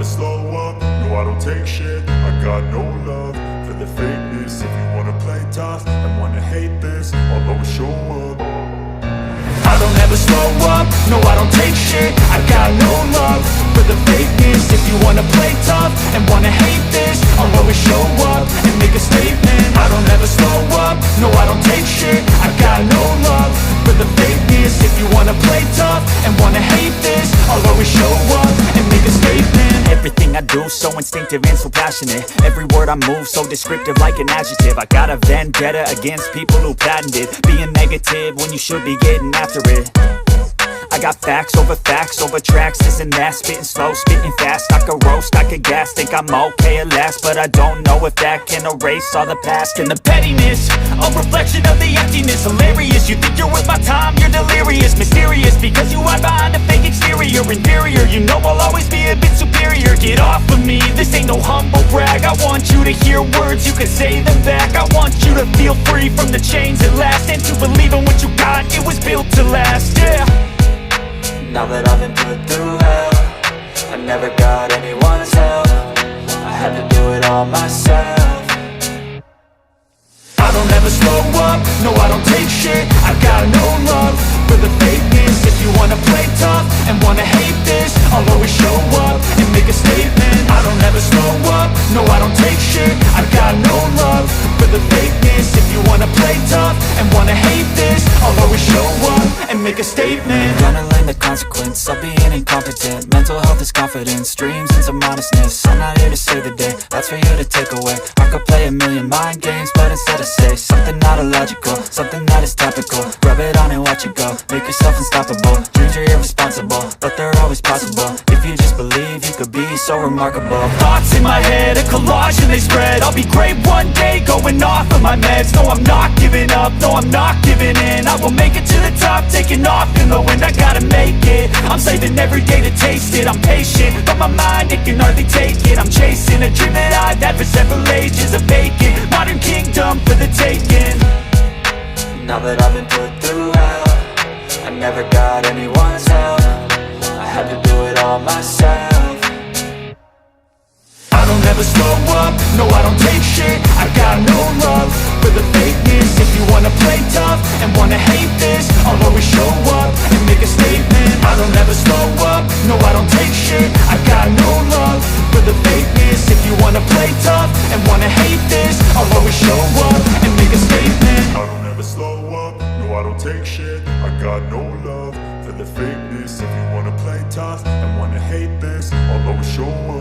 never slow up, no I don't take shit. I got no love for the fakeness. If you wanna play tough and wanna hate this, I'll always show up. I don't ever slow up, no I don't take shit. I got no love for the fakeness. If you wanna play tough and wanna hate this, I'll always show up and make a statement. I don't ever slow up, no I don't take shit. I got no love for the fakeness. If you wanna play tough and wanna hate this, I'll always show up and make a statement. Everything I do so instinctive and so passionate. Every word I move so descriptive like an adjective. I got a vendetta against people who patented being negative when you should be getting after it. I got facts over tracks, this and that. Spitting slow, spitting fast. I could roast, I could gas. Think I'm okay at last, but I don't know if that can erase all the past. And the pettiness, a reflection of the emptiness. Hilarious, you think you're worth my time, you're delirious. Mysterious, because you hide behind a fake exterior. Inferior, you know I'll always be a bit superior. Get off of me, this ain't no humble brag. I want you to hear words, you can say them back. I want you to feel free from the chains at last, and to believe in what you got, it was built to last, yeah. Now that I've been put through hell, I never got anyone's help. I had to do it all myself. I don't ever slow up, no I don't take shit. I got no love for the fakeness. If you wanna play tough and wanna hate this, I'll always show up and make a statement. I don't ever slow up, no I don't take shit. I got no love for the fakeness. If you wanna play tough and wanna hate this, I'll always show up and make a statement. Gonna learn the consequence of being incompetent. Mental health is confidence, dreams and some modestness. I'm not here to save the day, that's for you to take away. I could play a million mind games, but instead I say something not illogical, something that is topical. Rub it on and watch it go, make yourself unstoppable. Dreams are irresponsible, but they're always possible. If you just believe, you could be so remarkable. Thoughts in my head, a collage and they spread. I'll be great one day, going off of my meds. No, I'm not giving up, no, I'm not giving in. I will make it to the top, taking off in the wind. I gotta make it, I'm saving every day to taste it. I'm patient, but my mind, it can hardly take it. I'm chasing a dream that I've had for several ages. A vacant, modern kingdom for the taking. Now that I've been put through hell, I never got anyone's help. I had to do it all myself. I don't ever slow up, no I don't take shit. I got no love for the fakeness. If you wanna play tough and wanna hate this, I'll always show up and make a statement. I don't ever slow up, no I don't take shit. I got no love for the fakeness. If you wanna play tough and wanna hate this, I'll always show up and make a statement. I don't ever slow up, no I don't take shit. I got no love for the fakeness. If you wanna play tough and wanna hate this, I'll always show up